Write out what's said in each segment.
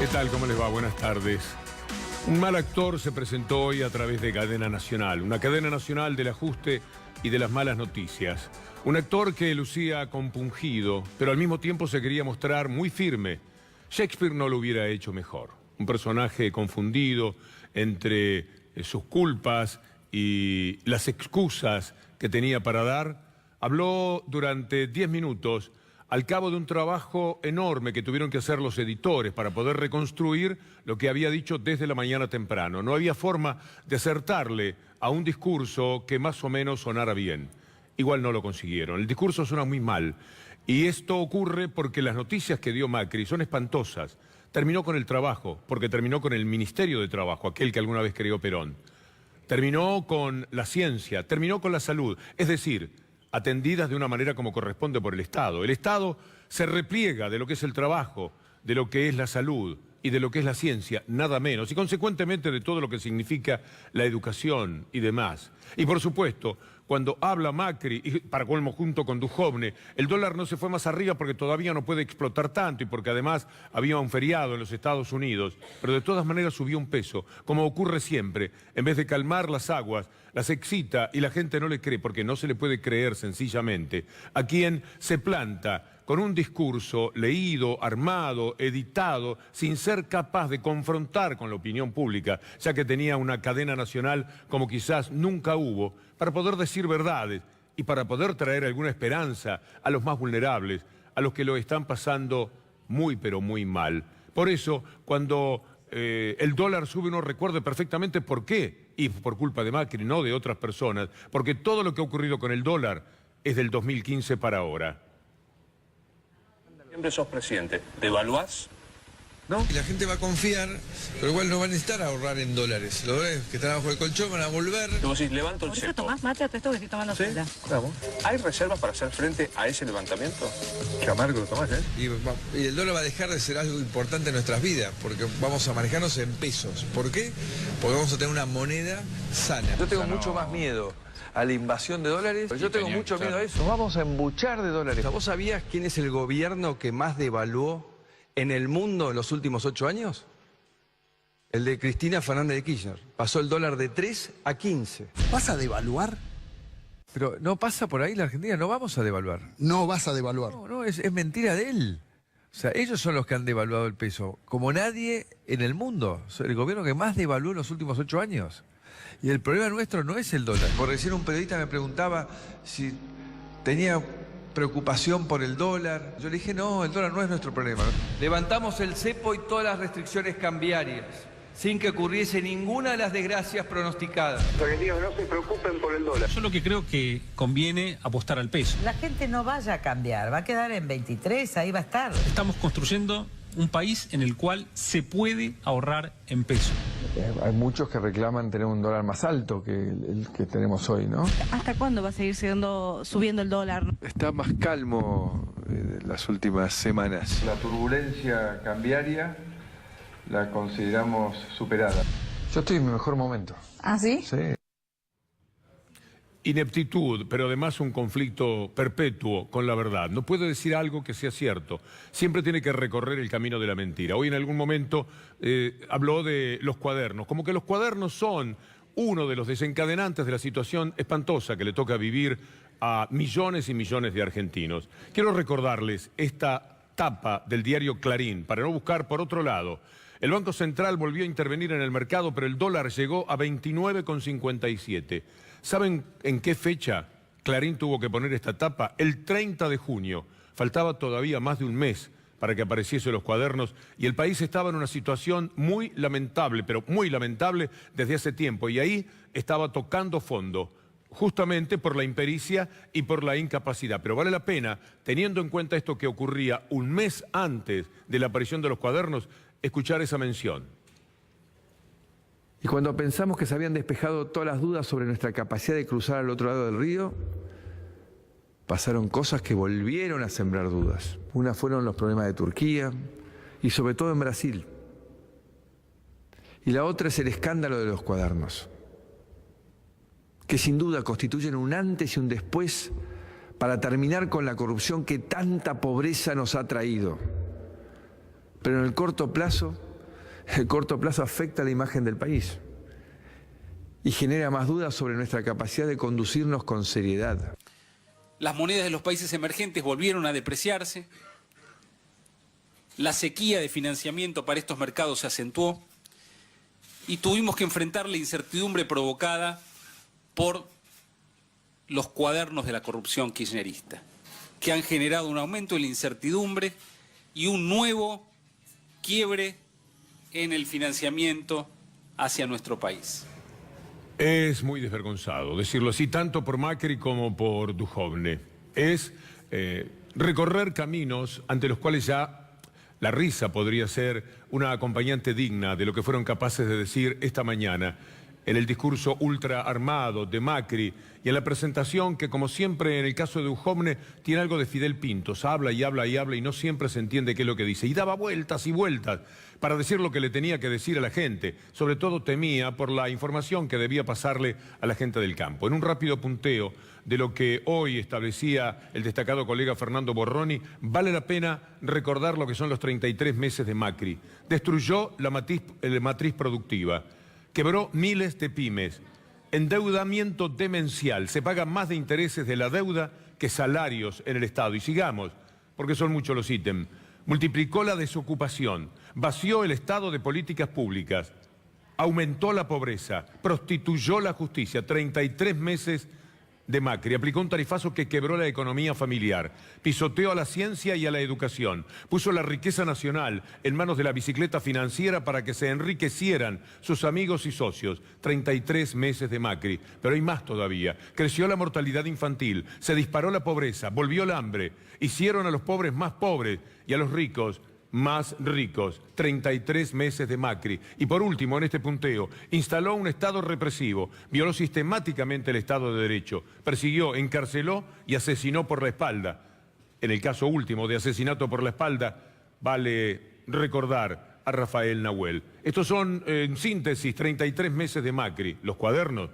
tal? ¿Cómo les va? Buenas tardes. Un mal actor se presentó hoy a través de Cadena Nacional, una cadena nacional del ajuste y de las malas noticias. Un actor que lucía compungido, pero al mismo tiempo se quería mostrar muy firme. Shakespeare no lo hubiera hecho mejor. Un personaje confundido entre sus culpas y las excusas que tenía para dar, habló durante 10 minutos al cabo de un trabajo enorme que tuvieron que hacer los editores para poder reconstruir lo que había dicho desde la mañana temprano. No había forma de acertarle a un discurso que más o menos sonara bien. Igual no lo consiguieron. El discurso suena muy mal. Y esto ocurre porque las noticias que dio Macri son espantosas. Terminó con el trabajo, porque terminó con el Ministerio de Trabajo, aquel que alguna vez creó Perón. Terminó con la ciencia, terminó con la salud. Es decir, atendidas de una manera como corresponde por el Estado. El Estado se repliega de lo que es el trabajo, de lo que es la salud y de lo que es la ciencia, nada menos, y consecuentemente de todo lo que significa la educación y demás. Y por supuesto, cuando habla Macri, y para colmo junto con Duhovne, el dólar no se fue más arriba porque todavía no puede explotar tanto y porque además había un feriado en los Estados Unidos, pero de todas maneras subió un peso, como ocurre siempre. En vez de calmar las aguas, las excita y la gente no le cree, porque no se le puede creer sencillamente a quien se planta con un discurso leído, armado, editado, sin ser capaz de confrontar con la opinión pública, ya que tenía una cadena nacional como quizás nunca hubo, para poder decir verdades y para poder traer alguna esperanza a los más vulnerables, a los que lo están pasando muy pero muy mal. Por eso, cuando el dólar sube, uno recuerde perfectamente por qué, y por culpa de Macri, no de otras personas, porque todo lo que ha ocurrido con el dólar es del 2015 para ahora. Siempre sos presidente, ¿devaluás? ¿No? Y la gente va a confiar, pero igual no va a necesitar ahorrar en dólares. Los dólares que están abajo del colchón van a volver. Y vos decís, levanto el ¿Por eso cepo. tomás mate a todo esto que estoy tomando ¿Sí? sola? Claro. ¿Hay reservas para hacer frente a ese levantamiento? Qué amargo lo tomás, ¿eh? Y el dólar va a dejar de ser algo importante en nuestras vidas, porque vamos a manejarnos en pesos. ¿Por qué? Porque vamos a tener una moneda sana. Yo tengo mucho más miedo a la invasión de dólares. Yo tengo mucho miedo a eso. Nos vamos a embuchar de dólares. ¿Vos sabías quién es el gobierno que más devaluó en el mundo en los últimos 8 años? El de Cristina Fernández de Kirchner. Pasó el dólar de 3 a 15. ¿Vas a devaluar? Pero no pasa por ahí la Argentina, no vamos a devaluar. No vas a devaluar. No, es mentira de él. O sea, ellos son los que han devaluado el peso, como nadie en el mundo. El gobierno que más devaluó en los últimos 8 años. Y el problema nuestro no es el dólar. Por recién un periodista me preguntaba si tenía preocupación por el dólar. Yo le dije, no, el dólar no es nuestro problema. Levantamos el cepo y todas las restricciones cambiarias, sin que ocurriese ninguna de las desgracias pronosticadas. Los argentinos no se preocupen por el dólar. Yo lo que creo que conviene apostar al peso. La gente no vaya a cambiar, va a quedar en 23, ahí va a estar. Estamos construyendo un país en el cual se puede ahorrar en peso. Hay muchos que reclaman tener un dólar más alto que el que tenemos hoy, ¿no? ¿Hasta cuándo va a seguir subiendo el dólar? Está más calmo las últimas semanas. La turbulencia cambiaria la consideramos superada. Yo estoy en mi mejor momento. ¿Ah, sí? Sí. Ineptitud, pero además un conflicto perpetuo con la verdad. No puede decir algo que sea cierto. Siempre tiene que recorrer el camino de la mentira. Hoy en algún momento habló de los cuadernos, como que los cuadernos son uno de los desencadenantes de la situación espantosa que le toca vivir a millones y millones de argentinos. Quiero recordarles esta tapa del diario Clarín, para no buscar por otro lado. El Banco Central volvió a intervenir en el mercado, pero el dólar llegó a 29,57. ¿Saben en qué fecha Clarín tuvo que poner esta tapa? El 30 de junio. Faltaba todavía más de un mes para que apareciesen los cuadernos y el país estaba en una situación muy lamentable, pero muy lamentable desde hace tiempo. Y ahí estaba tocando fondo, justamente por la impericia y por la incapacidad. Pero vale la pena, teniendo en cuenta esto que ocurría un mes antes de la aparición de los cuadernos, escuchar esa mención. Y cuando pensamos que se habían despejado todas las dudas sobre nuestra capacidad de cruzar al otro lado del río, pasaron cosas que volvieron a sembrar dudas. Una fueron los problemas de Turquía y sobre todo en Brasil. Y la otra es el escándalo de los cuadernos, que sin duda constituyen un antes y un después para terminar con la corrupción que tanta pobreza nos ha traído. Pero en el corto plazo el corto plazo afecta la imagen del país y genera más dudas sobre nuestra capacidad de conducirnos con seriedad. Las monedas de los países emergentes volvieron a depreciarse. La sequía de financiamiento para estos mercados se acentuó y tuvimos que enfrentar la incertidumbre provocada por los cuadernos de la corrupción kirchnerista, que han generado un aumento de la incertidumbre y un nuevo quiebre en el financiamiento hacia nuestro país. Es muy desvergonzado decirlo así, tanto por Macri como por Duhovne. Es recorrer caminos ante los cuales ya la risa podría ser una acompañante digna de lo que fueron capaces de decir esta mañana en el discurso ultra armado de Macri y en la presentación que, como siempre en el caso de Duhovne, tiene algo de Fidel Pintos. Habla y habla y habla y no siempre se entiende qué es lo que dice. Y daba vueltas y vueltas para decir lo que le tenía que decir a la gente. Sobre todo temía por la información que debía pasarle a la gente del campo. En un rápido punteo de lo que hoy establecía el destacado colega Fernando Borroni, vale la pena recordar lo que son los 33 meses de Macri. Destruyó la matriz productiva. Quebró miles de pymes, endeudamiento demencial, se pagan más de intereses de la deuda que salarios en el Estado. Y sigamos, porque son muchos los ítems. Multiplicó la desocupación, vació el Estado de políticas públicas, aumentó la pobreza, prostituyó la justicia. 33 meses de Macri. Aplicó un tarifazo que quebró la economía familiar, pisoteó a la ciencia y a la educación, puso la riqueza nacional en manos de la bicicleta financiera para que se enriquecieran sus amigos y socios. 33 meses de Macri, pero hay más todavía. Creció la mortalidad infantil, se disparó la pobreza, volvió el hambre, hicieron a los pobres más pobres y a los ricos más ricos. 33 meses de Macri. Y por último, en este punteo, instaló un Estado represivo, violó sistemáticamente el Estado de Derecho, persiguió, encarceló y asesinó por la espalda. En el caso último de asesinato por la espalda, vale recordar a Rafael Nahuel. Estos son, en síntesis, 33 meses de Macri. Los cuadernos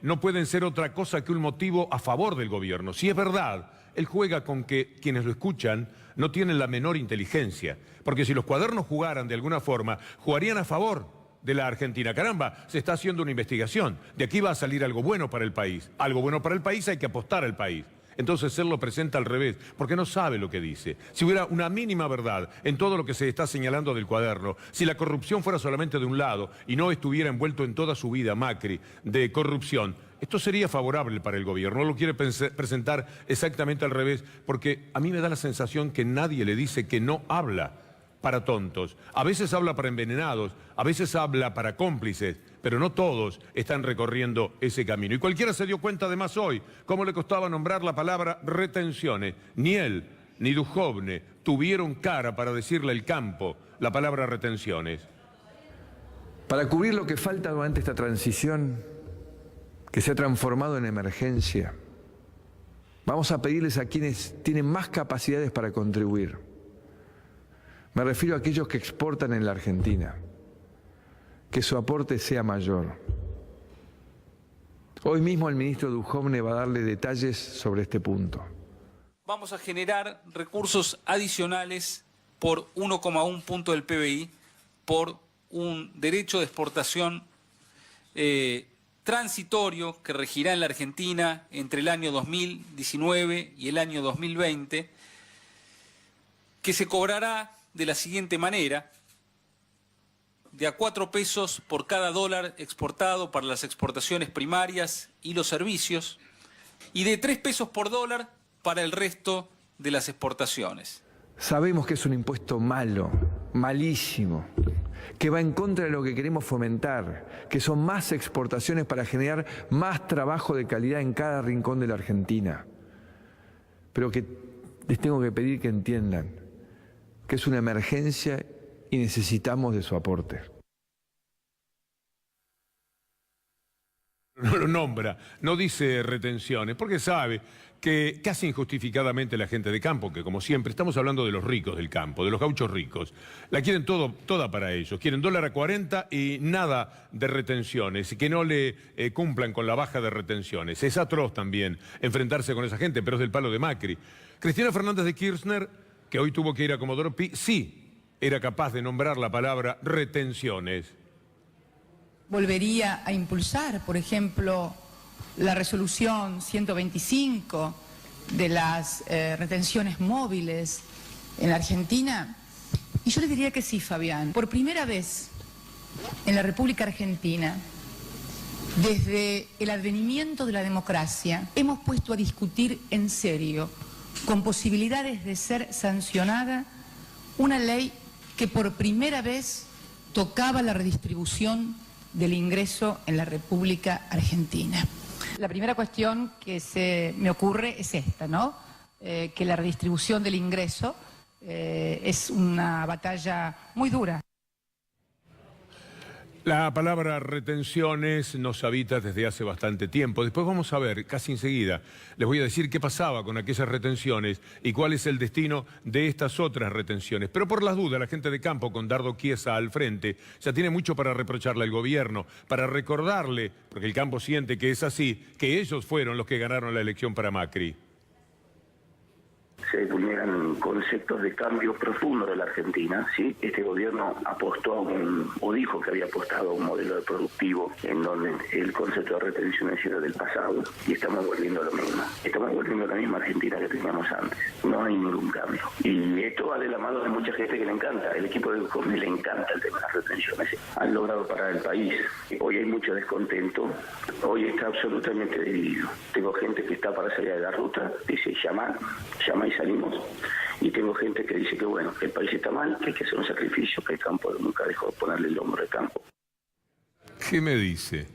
no pueden ser otra cosa que un motivo a favor del gobierno. Si es verdad, él juega con que quienes lo escuchan no tienen la menor inteligencia, porque si los cuadernos jugaran de alguna forma, jugarían a favor de la Argentina. Caramba, se está haciendo una investigación, de aquí va a salir algo bueno para el país. Algo bueno para el país hay que apostar al país. Entonces él lo presenta al revés, porque no sabe lo que dice. Si hubiera una mínima verdad en todo lo que se está señalando del cuaderno, si la corrupción fuera solamente de un lado y no estuviera envuelto en toda su vida Macri de corrupción, esto sería favorable para el gobierno. No lo quiere presentar exactamente al revés, porque a mí me da la sensación que nadie le dice que no habla para tontos. A veces habla para envenenados, a veces habla para cómplices, pero no todos están recorriendo ese camino. Y cualquiera se dio cuenta además hoy cómo le costaba nombrar la palabra retenciones. Ni él ni Duhovne tuvieron cara para decirle al campo la palabra retenciones. Para cubrir lo que falta durante esta transición, que se ha transformado en emergencia, vamos a pedirles a quienes tienen más capacidades para contribuir. Me refiero a aquellos que exportan en la Argentina, que su aporte sea mayor. Hoy mismo el ministro Duhovne va a darle detalles sobre este punto. Vamos a generar recursos adicionales por 1,1 punto del PBI por un derecho de exportación transitorio que regirá en la Argentina entre el año 2019 y el año 2020, que se cobrará de la siguiente manera: de a 4 pesos por cada dólar exportado para las exportaciones primarias y los servicios, y de 3 pesos por dólar para el resto de las exportaciones. Sabemos que es un impuesto malo, malísimo, que va en contra de lo que queremos fomentar, que son más exportaciones para generar más trabajo de calidad en cada rincón de la Argentina. Pero que les tengo que pedir que entiendan que es una emergencia y necesitamos de su aporte. No lo nombra, no dice retenciones, porque sabe que casi injustificadamente la gente de campo, que como siempre estamos hablando de los ricos del campo, de los gauchos ricos, la quieren toda para ellos, quieren dólar a 40 y nada de retenciones, y que no le cumplan con la baja de retenciones. Es atroz también enfrentarse con esa gente, pero es del palo de Macri. Cristina Fernández de Kirchner, que hoy tuvo que ir a Comodoro Pi, sí, era capaz de nombrar la palabra retenciones. Volvería a impulsar, por ejemplo, la resolución 125 de las retenciones móviles en la Argentina. Y yo le diría que sí, Fabián. Por primera vez en la República Argentina, desde el advenimiento de la democracia, hemos puesto a discutir en serio, con posibilidades de ser sancionada, una ley que por primera vez tocaba la redistribución del ingreso en la República Argentina. La primera cuestión que se me ocurre es esta, ¿no? Que la redistribución del ingreso es una batalla muy dura. La palabra retenciones nos habita desde hace bastante tiempo. Después vamos a ver, casi enseguida, les voy a decir qué pasaba con aquellas retenciones y cuál es el destino de estas otras retenciones. Pero por las dudas, la gente de campo, con Dardo Chiesa al frente, ya tiene mucho para reprocharle al gobierno, para recordarle, porque el campo siente que es así, que ellos fueron los que ganaron la elección para Macri. Se vulneran conceptos de cambio profundo de la Argentina, ¿sí? Este gobierno apostó o dijo que había apostado a un modelo de productivo en donde el concepto de retenciones era del pasado y estamos volviendo a lo mismo. Estamos volviendo a la misma Argentina que teníamos antes. No hay ningún cambio. Y esto va de la mano de mucha gente que le encanta. El equipo de Comé le encanta el tema de las retenciones. Han logrado parar el país. Hoy hay mucho descontento. Hoy está absolutamente dividido. Tengo gente que está para salir de la ruta, dice llama y salimos. Y tengo gente que dice que bueno, que el país está mal, que hay que hacer un sacrificio, que el campo nunca dejó de ponerle el hombro al campo. ¿Qué me dice?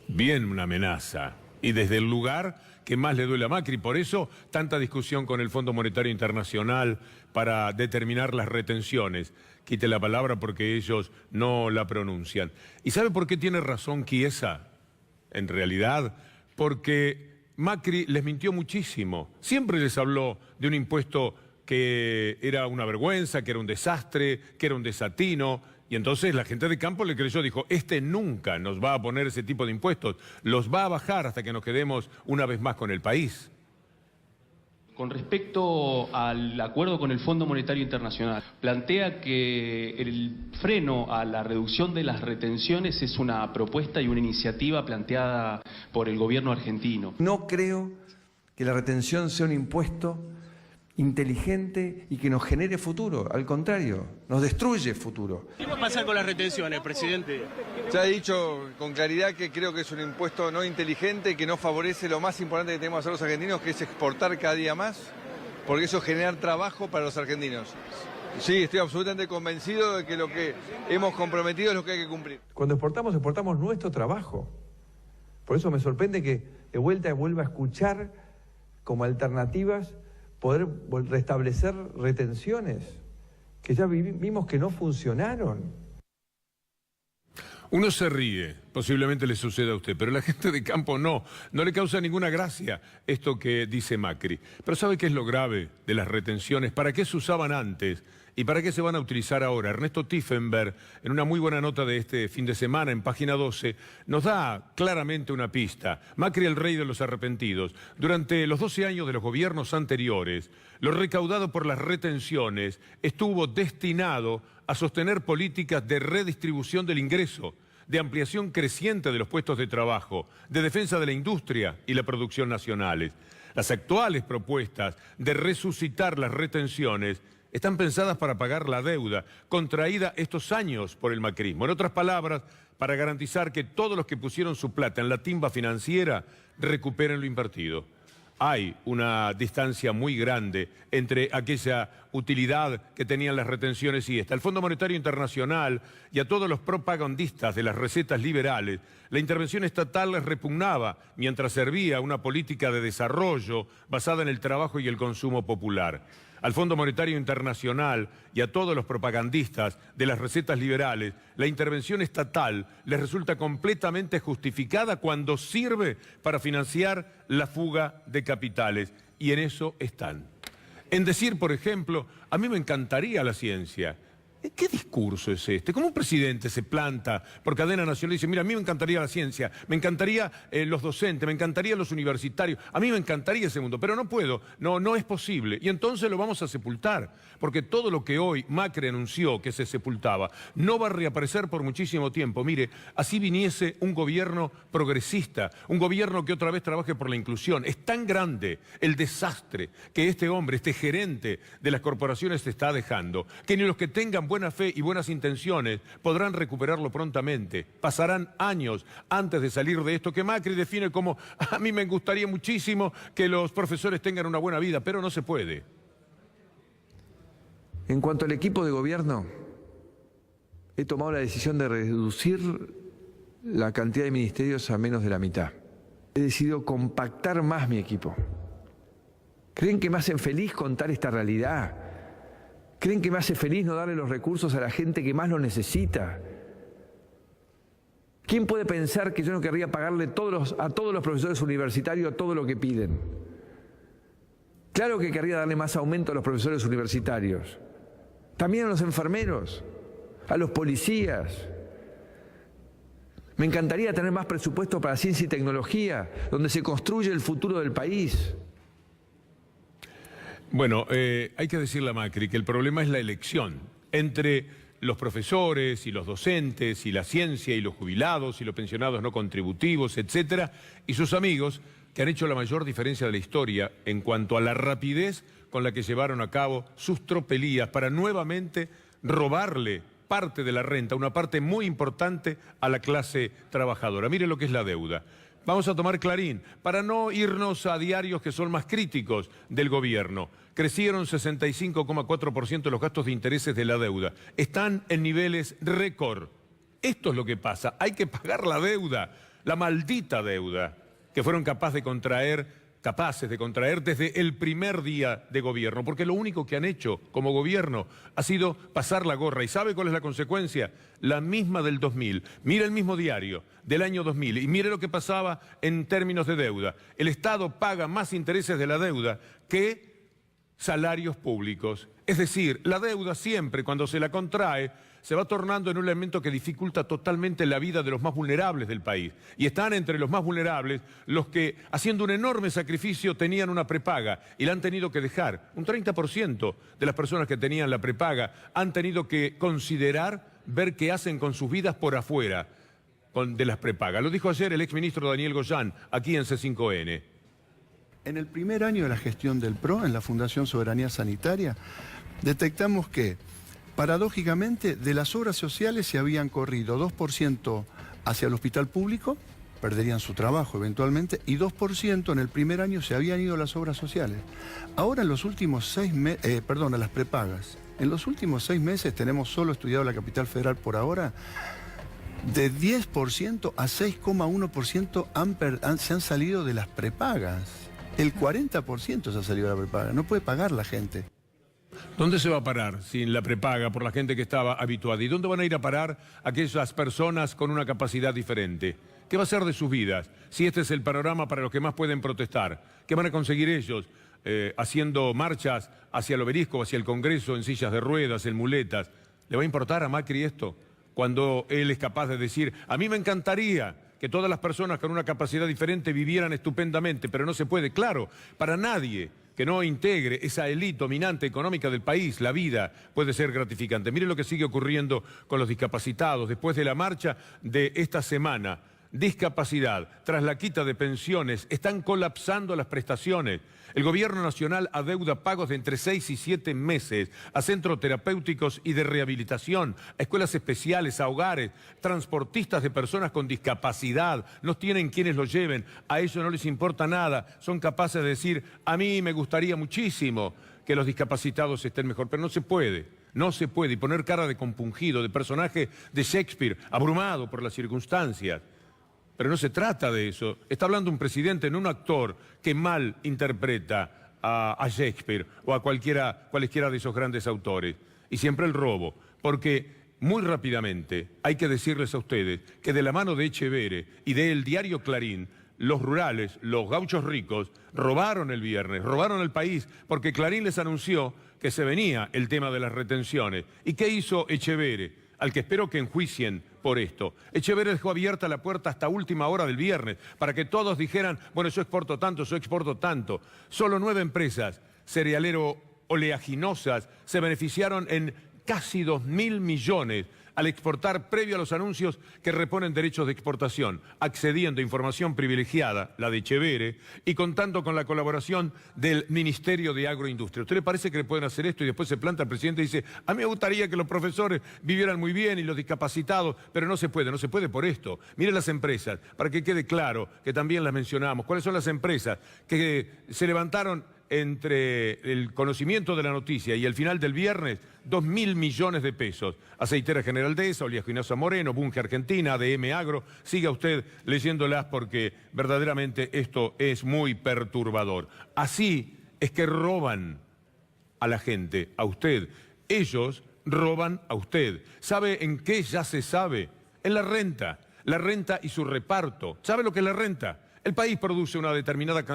Bien una amenaza. Y desde el lugar que más le duele a Macri. Por eso tanta discusión con el Fondo Monetario Internacional para determinar las retenciones. Quite la palabra porque ellos no la pronuncian. ¿Y sabe por qué tiene razón Chiesa? En realidad, porque Macri les mintió muchísimo. Siempre les habló de un impuesto que era una vergüenza, que era un desastre, que era un desatino. Y entonces la gente de campo le creyó, dijo, este nunca nos va a poner ese tipo de impuestos. Los va a bajar hasta que nos quedemos una vez más con el país. Con respecto al acuerdo con el Fondo Monetario Internacional, plantea que el freno a la reducción de las retenciones es una propuesta y una iniciativa planteada por el gobierno argentino. No creo que la retención sea un impuesto inteligente y que nos genere futuro. Al contrario, nos destruye futuro. ¿Qué va a pasar con las retenciones, presidente? Ya he dicho con claridad que creo que es un impuesto no inteligente, que no favorece lo más importante que tenemos que hacer los argentinos, que es exportar cada día más, porque eso es generar trabajo para los argentinos. Sí, estoy absolutamente convencido de que lo que hemos comprometido es lo que hay que cumplir. Cuando exportamos nuestro trabajo. Por eso me sorprende que de vuelta vuelva a escuchar como alternativas poder restablecer retenciones que ya vimos que no funcionaron. Uno se ríe, posiblemente le suceda a usted, pero la gente de campo no le causa ninguna gracia esto que dice Macri. Pero ¿sabe qué es lo grave de las retenciones? ¿Para qué se usaban antes y para qué se van a utilizar ahora? Ernesto Tiefenberg, en una muy buena nota de este fin de semana, en página 12, nos da claramente una pista. Macri, el rey de los arrepentidos. Durante los 12 años de los gobiernos anteriores, lo recaudado por las retenciones estuvo destinado a sostener políticas de redistribución del ingreso, de ampliación creciente de los puestos de trabajo, de defensa de la industria y la producción nacionales. Las actuales propuestas de resucitar las retenciones están pensadas para pagar la deuda contraída estos años por el macrismo. En otras palabras, para garantizar que todos los que pusieron su plata en la timba financiera recuperen lo invertido. Hay una distancia muy grande entre aquella utilidad que tenían las retenciones y esta. Al Fondo Monetario Internacional y a todos los propagandistas de las recetas liberales, la intervención estatal les repugnaba mientras servía una política de desarrollo basada en el trabajo y el consumo popular. Al Fondo Monetario Internacional y a todos los propagandistas de las recetas liberales, la intervención estatal les resulta completamente justificada cuando sirve para financiar la fuga de capitales. Y en eso están. En decir, por ejemplo, a mí me encantaría la ciencia, ¿Qué discurso es este? ¿Cómo un presidente se planta por cadena nacional y dice, mira, a mí me encantaría la ciencia, me encantaría los docentes, me encantaría los universitarios, a mí me encantaría ese mundo, pero no puedo, no es posible. Y entonces lo vamos a sepultar, porque todo lo que hoy Macri anunció que se sepultaba no va a reaparecer por muchísimo tiempo. Mire, así viniese un gobierno progresista, un gobierno que otra vez trabaje por la inclusión. Es tan grande el desastre que este hombre, este gerente de las corporaciones está dejando, que ni los que tengan buena fe y buenas intenciones podrán recuperarlo prontamente. Pasarán años antes de salir de esto que Macri define como a mí me gustaría muchísimo que los profesores tengan una buena vida, pero no se puede. En cuanto al equipo de gobierno, he tomado la decisión de reducir la cantidad de ministerios a menos de la mitad. He decidido compactar más mi equipo. ¿Creen que me hacen feliz contar esta realidad? ¿Creen que me hace feliz no darle los recursos a la gente que más lo necesita? ¿Quién puede pensar que yo no querría pagarle a todos los profesores universitarios todo lo que piden? Claro que querría darle más aumento a los profesores universitarios. También a los enfermeros, a los policías. Me encantaría tener más presupuesto para ciencia y tecnología, donde se construye el futuro del país. Bueno, hay que decirle a Macri que el problema es la elección entre los profesores y los docentes y la ciencia y los jubilados y los pensionados no contributivos, etcétera, y sus amigos que han hecho la mayor diferencia de la historia en cuanto a la rapidez con la que llevaron a cabo sus tropelías para nuevamente robarle parte de la renta, una parte muy importante a la clase trabajadora. Mire lo que es la deuda. Vamos a tomar Clarín, para no irnos a diarios que son más críticos del gobierno. Crecieron 65,4% los gastos de intereses de la deuda. Están en niveles récord. Esto es lo que pasa. Hay que pagar la deuda, la maldita deuda, que fueron capaces de contraer desde el primer día de gobierno, porque lo único que han hecho como gobierno ha sido pasar la gorra. ¿Y sabe cuál es la consecuencia? La misma del 2000. Mire el mismo diario del año 2000 y mire lo que pasaba en términos de deuda. El Estado paga más intereses de la deuda que salarios públicos. Es decir, la deuda siempre, cuando se la contrae, se va tornando en un elemento que dificulta totalmente la vida de los más vulnerables del país. Y están entre los más vulnerables los que, haciendo un enorme sacrificio, tenían una prepaga y la han tenido que dejar. Un 30% de las personas que tenían la prepaga han tenido que considerar ver qué hacen con sus vidas por afuera de las prepagas. Lo dijo ayer el exministro Daniel Goyán, aquí en C5N. En el primer año de la gestión del PRO, en la Fundación Soberanía Sanitaria, detectamos que, paradójicamente, de las obras sociales se habían corrido 2% hacia el hospital público, perderían su trabajo eventualmente, y 2% en el primer año se habían ido a las obras sociales. Ahora en los últimos 6 meses, a las prepagas, en los últimos 6 meses tenemos solo estudiado la Capital Federal por ahora, de 10% a 6,1% se han salido de las prepagas. El 40% se ha salido de la prepaga, no puede pagar la gente. ¿Dónde se va a parar sin la prepaga por la gente que estaba habituada? ¿Y dónde van a ir a parar aquellas personas con una capacidad diferente? ¿Qué va a ser de sus vidas si este es el panorama para los que más pueden protestar? ¿Qué van a conseguir ellos haciendo marchas hacia el Obelisco, hacia el Congreso, en sillas de ruedas, en muletas? ¿Le va a importar a Macri esto? Cuando él es capaz de decir, a mí me encantaría que todas las personas con una capacidad diferente vivieran estupendamente, pero no se puede. Claro, para nadie que no integre esa élite dominante económica del país, la vida puede ser gratificante. Mire lo que sigue ocurriendo con los discapacitados. Después de la marcha de esta semana, discapacidad, tras la quita de pensiones, están colapsando las prestaciones. El gobierno nacional adeuda pagos de entre 6 y 7 meses a centros terapéuticos y de rehabilitación, a escuelas especiales, a hogares, transportistas de personas con discapacidad, no tienen quienes los lleven, a ellos no les importa nada, son capaces de decir, a mí me gustaría muchísimo que los discapacitados estén mejor, pero no se puede. No se puede, y poner cara de compungido, de personaje de Shakespeare, abrumado por las circunstancias. Pero no se trata de eso. Está hablando un presidente, no un actor que mal interpreta a Shakespeare o a cualquiera de esos grandes autores. Y siempre el robo, porque muy rápidamente hay que decirles a ustedes que de la mano de Echeverre y del diario Clarín, los rurales, los gauchos ricos, robaron el viernes, robaron el país, porque Clarín les anunció que se venía el tema de las retenciones. ¿Y qué hizo Echeverre? Al que espero que enjuicien por esto. Echeverre dejó abierta la puerta hasta última hora del viernes, para que todos dijeran, bueno, yo exporto tanto, yo exporto tanto. Solo 9 empresas cerealero-oleaginosas se beneficiaron en casi 2.000 millones al exportar previo a los anuncios que reponen derechos de exportación, accediendo a información privilegiada, la de Echeverre, y contando con la colaboración del Ministerio de Agroindustria. ¿A usted le parece que le pueden hacer esto y después se planta el presidente y dice, a mí me gustaría que los profesores vivieran muy bien y los discapacitados, pero no se puede por esto? Mire las empresas, para que quede claro que también las mencionamos. ¿Cuáles son las empresas que se levantaron entre el conocimiento de la noticia y el final del viernes? 2.000 millones de pesos. Aceitera General Dehesa, Oleaginosa Moreno, Bunge Argentina, ADM Agro. Siga usted leyéndolas porque verdaderamente esto es muy perturbador. Así es que roban a la gente, a usted. Ellos roban a usted. ¿Sabe en qué ya se sabe? En la renta y su reparto. ¿Sabe lo que es la renta? El país produce una determinada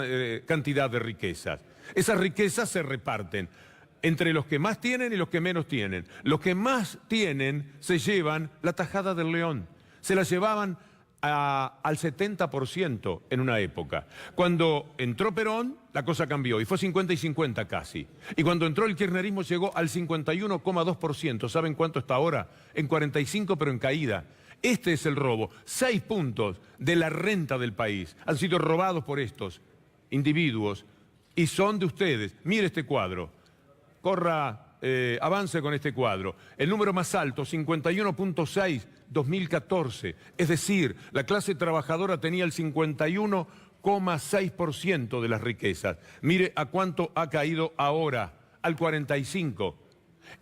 cantidad de riquezas. Esas riquezas se reparten entre los que más tienen y los que menos tienen. Los que más tienen se llevan la tajada del león. Se la llevaban al 70% en una época. Cuando entró Perón, la cosa cambió y fue 50 y 50 casi. Y cuando entró el kirchnerismo llegó al 51,2%. ¿Saben cuánto está ahora? En 45, pero en caída. Este es el robo. 6 puntos de la renta del país han sido robados por estos individuos y son de ustedes. Mire este cuadro. Avance con este cuadro. El número más alto, 51.6, 2014. Es decir, la clase trabajadora tenía el 51,6% de las riquezas. Mire a cuánto ha caído ahora, al 45%.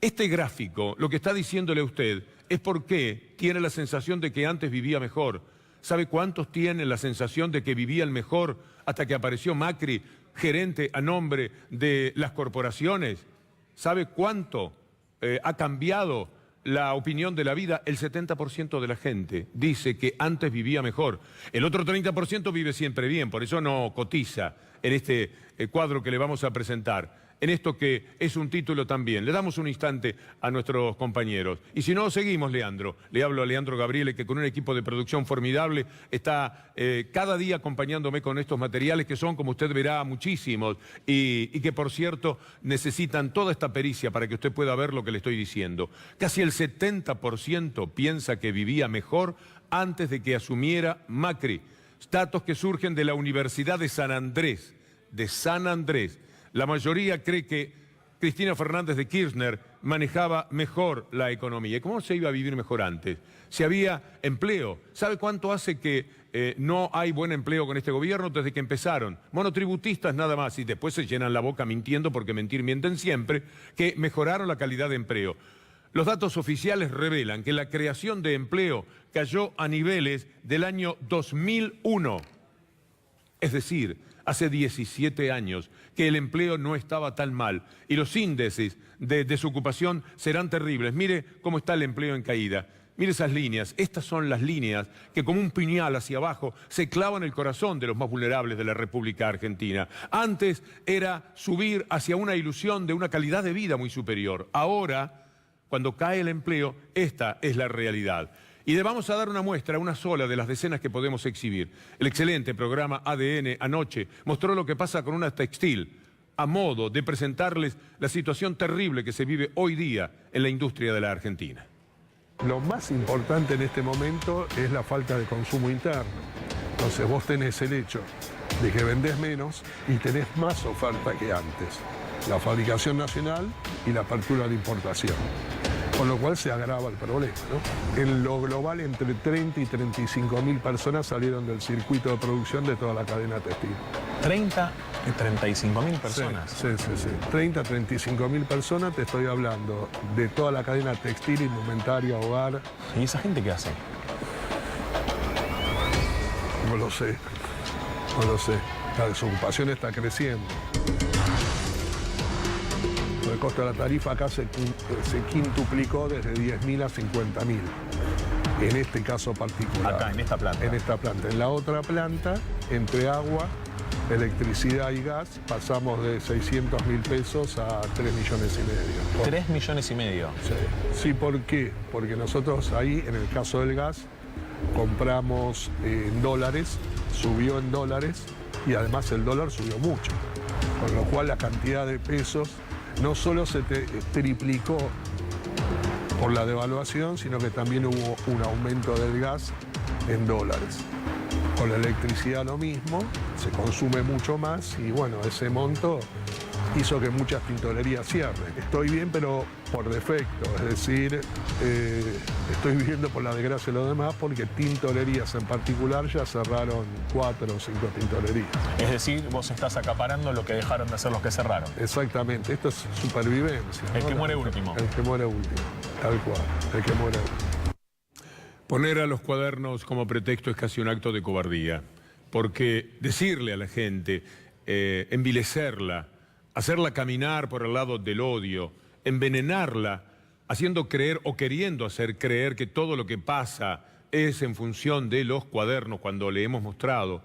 Este gráfico, lo que está diciéndole a usted, es por qué tiene la sensación de que antes vivía mejor. ¿Sabe cuántos tienen la sensación de que vivían mejor hasta que apareció Macri, gerente a nombre de las corporaciones? ¿Sabe cuánto ha cambiado la opinión de la vida? El 70% de la gente dice que antes vivía mejor. El otro 30% vive siempre bien, por eso no cotiza en este cuadro que le vamos a presentar. En esto que es un título también. Le damos un instante a nuestros compañeros. Y si no, seguimos, Leandro. Le hablo a Leandro Gabriele, que con un equipo de producción formidable está cada día acompañándome con estos materiales que son, como usted verá, muchísimos y que, por cierto, necesitan toda esta pericia para que usted pueda ver lo que le estoy diciendo. Casi el 70% piensa que vivía mejor antes de que asumiera Macri. Datos que surgen de la Universidad de San Andrés. La mayoría cree que Cristina Fernández de Kirchner manejaba mejor la economía. ¿Y cómo se iba a vivir mejor antes? Si había empleo. ¿Sabe cuánto hace que no hay buen empleo con este gobierno desde que empezaron? Monotributistas nada más, y después se llenan la boca mintiendo, porque mentir mienten siempre, que mejoraron la calidad de empleo. Los datos oficiales revelan que la creación de empleo cayó a niveles del año 2001. Es decir, hace 17 años que el empleo no estaba tan mal y los índices de desocupación serán terribles. Mire cómo está el empleo en caída. Mire esas líneas. Estas son las líneas que como un puñal hacia abajo se clavan el corazón de los más vulnerables de la República Argentina. Antes era subir hacia una ilusión de una calidad de vida muy superior. Ahora, cuando cae el empleo, esta es la realidad. Y le vamos a dar una muestra, una sola de las decenas que podemos exhibir. El excelente programa ADN anoche mostró lo que pasa con una textil, a modo de presentarles la situación terrible que se vive hoy día en la industria de la Argentina. Lo más importante en este momento es la falta de consumo interno. Entonces vos tenés el hecho de que vendés menos y tenés más oferta que antes. La fabricación nacional y la apertura de importación. Con lo cual se agrava el problema, ¿no? En lo global, entre 30 y 35 mil personas salieron del circuito de producción de toda la cadena textil. 30 y 35 mil personas. Sí. 30 a 35 mil personas, te estoy hablando de toda la cadena textil, indumentaria, hogar. ¿Y esa gente qué hace? No lo sé. La desocupación está creciendo. El costo de la tarifa acá se quintuplicó desde 10.000 a 50.000. En este caso particular. Acá, en esta planta. En esta planta. En la otra planta entre agua, electricidad y gas, pasamos de 600.000 pesos a 3,5 millones. 3,5 millones. Sí, ¿por qué? Porque nosotros ahí, en el caso del gas, compramos en dólares, subió en dólares y además el dólar subió mucho. Con lo cual la cantidad de pesos no solo se triplicó por la devaluación, sino que también hubo un aumento del gas en dólares. Con la electricidad lo mismo, se consume mucho más y bueno, ese monto hizo que muchas tintorerías cierren. Estoy bien, pero por defecto, es decir, estoy viviendo por la desgracia de los demás porque tintorerías en particular ya cerraron 4 o 5 tintorerías. Es decir, vos estás acaparando lo que dejaron de hacer los que cerraron. Exactamente, esto es supervivencia. El ¿no? que muere último. El que muere último, tal cual, el que muere último. Poner a los cuadernos como pretexto es casi un acto de cobardía, porque decirle a la gente, envilecerla, hacerla caminar por el lado del odio, envenenarla, haciendo creer o queriendo hacer creer que todo lo que pasa es en función de los cuadernos, cuando le hemos mostrado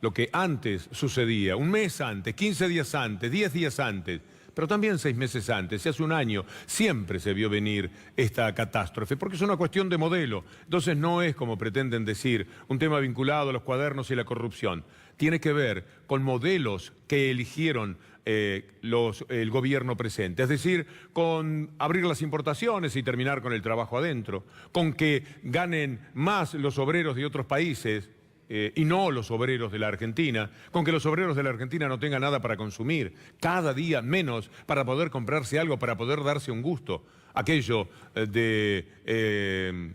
lo que antes sucedía, un mes antes, 15 días antes, 10 días antes, pero también 6 meses antes, hace un año, siempre se vio venir esta catástrofe, porque es una cuestión de modelo. Entonces no es, como pretenden decir, un tema vinculado a los cuadernos y la corrupción. Tiene que ver con modelos que eligieron el gobierno presente, es decir, con abrir las importaciones y terminar con el trabajo adentro, con que ganen más los obreros de otros países y no los obreros de la Argentina, con que los obreros de la Argentina no tengan nada para consumir, cada día menos para poder comprarse algo, para poder darse un gusto. Aquello de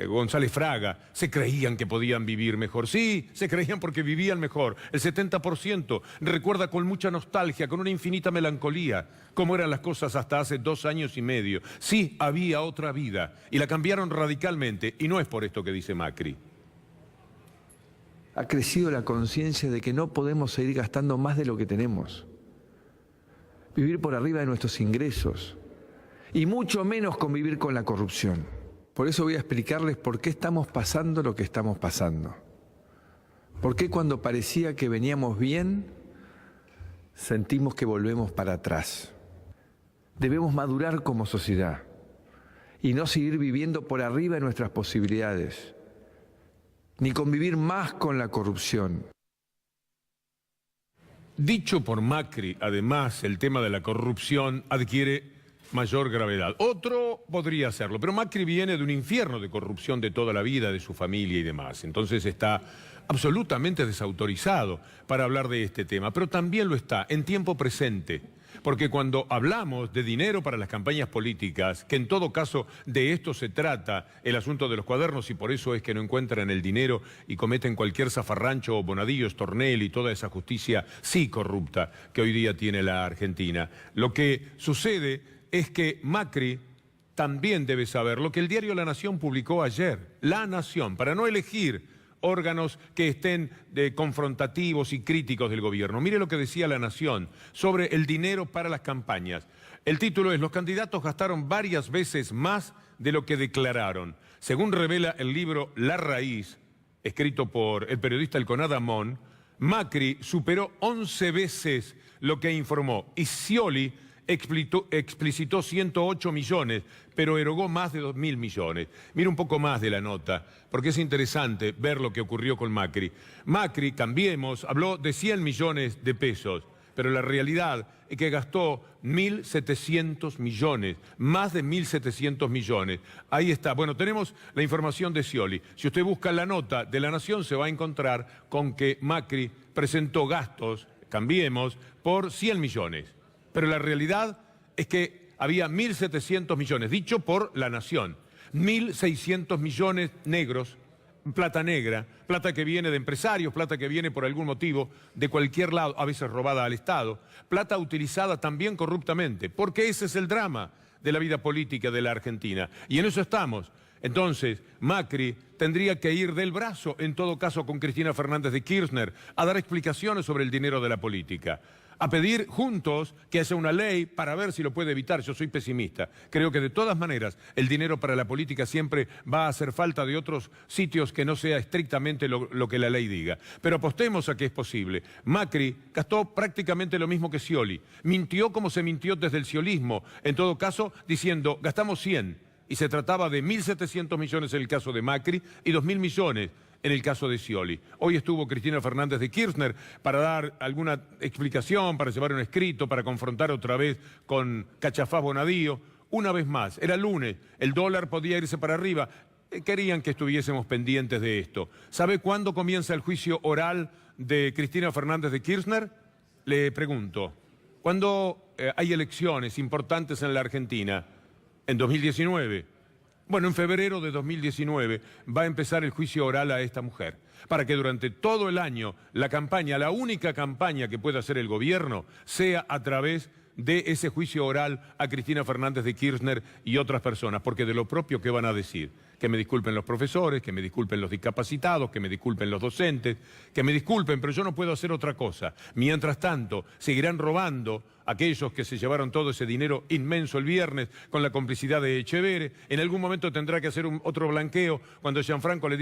González Fraga, se creían que podían vivir mejor. Sí, se creían porque vivían mejor. El 70% recuerda con mucha nostalgia, con una infinita melancolía, cómo eran las cosas hasta hace 2 años y medio. Sí, había otra vida y la cambiaron radicalmente, y no es por esto que dice Macri. Ha crecido la conciencia de que no podemos seguir gastando más de lo que tenemos. Vivir por arriba de nuestros ingresos. Y mucho menos convivir con la corrupción. Por eso voy a explicarles por qué estamos pasando lo que estamos pasando. Por qué cuando parecía que veníamos bien, sentimos que volvemos para atrás. Debemos madurar como sociedad y no seguir viviendo por arriba de nuestras posibilidades, ni convivir más con la corrupción. Dicho por Macri, además, el tema de la corrupción adquiere mayor gravedad. Otro podría hacerlo, pero Macri viene de un infierno de corrupción de toda la vida, de su familia y demás. Entonces está absolutamente desautorizado para hablar de este tema, pero también lo está en tiempo presente. Porque cuando hablamos de dinero para las campañas políticas, que en todo caso de esto se trata el asunto de los cuadernos, y por eso es que no encuentran el dinero y cometen cualquier zafarrancho o Bonadío, Stornelli y toda esa justicia sí corrupta que hoy día tiene la Argentina. Lo que sucede es que Macri también debe saber lo que el diario La Nación publicó ayer. La Nación, para no elegir órganos que estén confrontativos y críticos del gobierno. Mire lo que decía La Nación sobre el dinero para las campañas. El título es: los candidatos gastaron varias veces más de lo que declararon. Según revela el libro La Raíz, escrito por el periodista Elconada Amón, Macri superó 11 veces lo que informó y Scioli explicitó 108 millones, pero erogó más de 2.000 millones. Mira un poco más de la nota, porque es interesante ver lo que ocurrió con Macri. Macri, Cambiemos, habló de 100 millones de pesos, pero la realidad es que gastó 1.700 millones, más de 1.700 millones. Ahí está. Bueno, tenemos la información de Scioli. Si usted busca la nota de La Nación, se va a encontrar con que Macri presentó gastos, Cambiemos, por 100 millones. Pero la realidad es que había 1.700 millones, dicho por La Nación, 1.600 millones negros, plata negra, plata que viene de empresarios, plata que viene por algún motivo de cualquier lado, a veces robada al Estado, plata utilizada también corruptamente, porque ese es el drama de la vida política de la Argentina. Y en eso estamos. Entonces, Macri tendría que ir del brazo, en todo caso con Cristina Fernández de Kirchner, a dar explicaciones sobre el dinero de la política. a pedir juntos que haya una ley para ver si lo puede evitar. Yo soy pesimista. Creo que de todas maneras el dinero para la política siempre va a hacer falta de otros sitios que no sea estrictamente lo que la ley diga. Pero apostemos a que es posible. Macri gastó prácticamente lo mismo que Scioli. Mintió como se mintió desde el sciolismo, en todo caso diciendo gastamos 100 y se trataba de 1.700 millones en el caso de Macri y 2.000 millones en el caso de Scioli. Hoy estuvo Cristina Fernández de Kirchner para dar alguna explicación, para llevar un escrito, para confrontar otra vez con Cachafaz Bonadío. Una vez más, era lunes, el dólar podía irse para arriba. Querían que estuviésemos pendientes de esto. ¿Sabe cuándo comienza el juicio oral de Cristina Fernández de Kirchner? Le pregunto, ¿cuándo hay elecciones importantes en la Argentina? ¿En 2019? Bueno, en febrero de 2019 va a empezar el juicio oral a esta mujer, para que durante todo el año la campaña, la única campaña que pueda hacer el gobierno, sea a través de ese juicio oral a Cristina Fernández de Kirchner y otras personas, porque de lo propio, ¿qué van a decir? Que me disculpen los profesores, que me disculpen los discapacitados, que me disculpen los docentes, que me disculpen, pero yo no puedo hacer otra cosa. Mientras tanto, seguirán robando aquellos que se llevaron todo ese dinero inmenso el viernes con la complicidad de Echevere. En algún momento tendrá que hacer otro blanqueo. Cuando Gianfranco le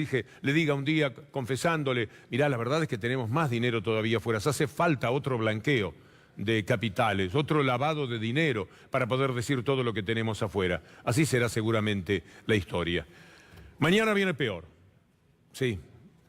diga un día confesándole, mirá, la verdad es que tenemos más dinero todavía afuera, se hace falta otro blanqueo de capitales, otro lavado de dinero para poder decir todo lo que tenemos afuera. Así será seguramente la historia. Mañana viene peor. Sí,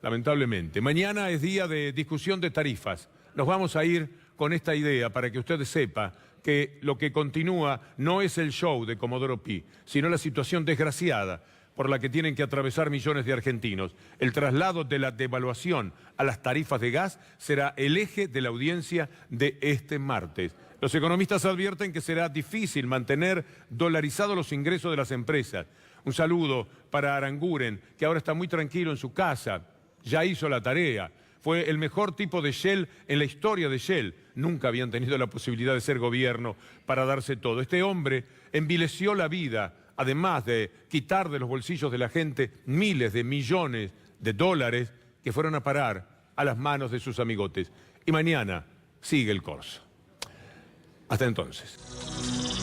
lamentablemente. Mañana es día de discusión de tarifas. Nos vamos a ir con esta idea para que usted sepa que lo que continúa no es el show de Comodoro Pi, sino la situación desgraciada por la que tienen que atravesar millones de argentinos. El traslado de la devaluación a las tarifas de gas será el eje de la audiencia de este martes. Los economistas advierten que será difícil mantener dolarizados los ingresos de las empresas. Un saludo para Aranguren, que ahora está muy tranquilo en su casa, ya hizo la tarea. Fue el mejor tipo de Shell en la historia de Shell. Nunca habían tenido la posibilidad de ser gobierno para darse todo. Este hombre envileció la vida, además de quitar de los bolsillos de la gente miles de millones de dólares que fueron a parar a las manos de sus amigotes. Y mañana sigue el corso. Hasta entonces.